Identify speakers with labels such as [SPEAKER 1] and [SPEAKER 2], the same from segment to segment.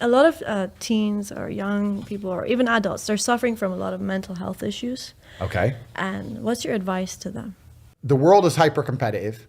[SPEAKER 1] A lot of teens or young people or even adults, they're suffering from a lot of mental health issues.
[SPEAKER 2] Okay.
[SPEAKER 1] And what's your advice to them?
[SPEAKER 2] The world is hyper competitive.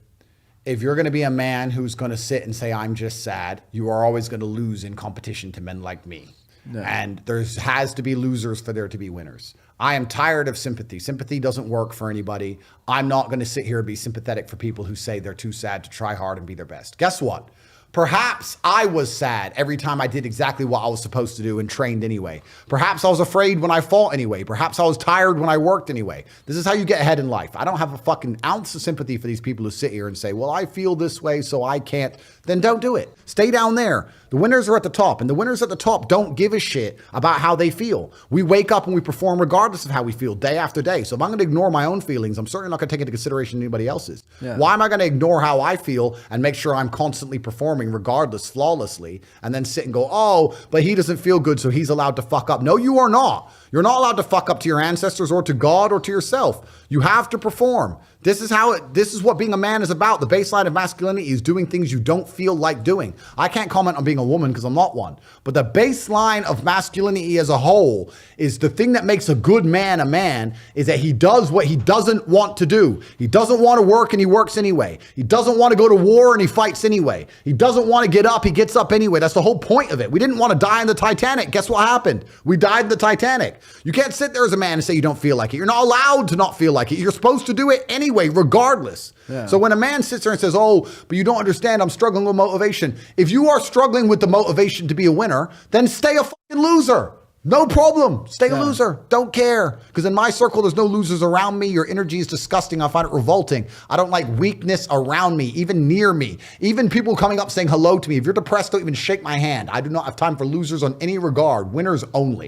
[SPEAKER 2] If you're going to be a man who's going to sit and say, I'm just sad, you are always going to lose in competition to men like me. No. And there has to be losers for there to be winners. I am tired of sympathy. Sympathy doesn't work for anybody. I'm not going to sit here and be sympathetic for people who say they're too sad to try hard and be their best. Guess what? Perhaps I was sad every time I did exactly what I was supposed to do and trained anyway. Perhaps I was afraid when I fought anyway. Perhaps I was tired when I worked anyway. This is how you get ahead in life. I don't have a fucking ounce of sympathy for these people who sit here and say, well, I feel this way, so I can't. Then don't do it. Stay down there. The winners are at the top, and the winners at the top don't give a shit about how they feel. We wake up and we perform regardless of how we feel day after day. So if I'm going to ignore my own feelings, I'm certainly not going to take into consideration anybody else's. Yeah. Why am I going to ignore how I feel and make sure I'm constantly performing regardless, flawlessly, and then sit and go, oh, but he doesn't feel good, so he's allowed to fuck up. No, you are not. You're not allowed to fuck up to your ancestors or to God or to yourself. You have to perform. This is what being a man is about. The baseline of masculinity is doing things you don't feel like doing. I can't comment on being a woman because I'm not one. But the baseline of masculinity as a whole is the thing that makes a good man a man is that he does what he doesn't want to do. He doesn't want to work and he works anyway. He doesn't want to go to war and he fights anyway. He doesn't want to get up, he gets up anyway. That's the whole point of it. We didn't want to die in the Titanic. Guess what happened? We died in the Titanic. You can't sit there as a man and say you don't feel like it. You're not allowed to not feel like it. You're supposed to do it anyway, regardless. Yeah. So when a man sits there and says, oh, but you don't understand, I'm struggling with motivation. If you are struggling with the motivation to be a winner, then stay a fucking loser. No problem. Stay a loser. Don't care. Because in my circle, there's no losers around me. Your energy is disgusting. I find it revolting. I don't like weakness around me, even near me. Even people coming up saying hello to me. If you're depressed, don't even shake my hand. I do not have time for losers on any regard. Winners only.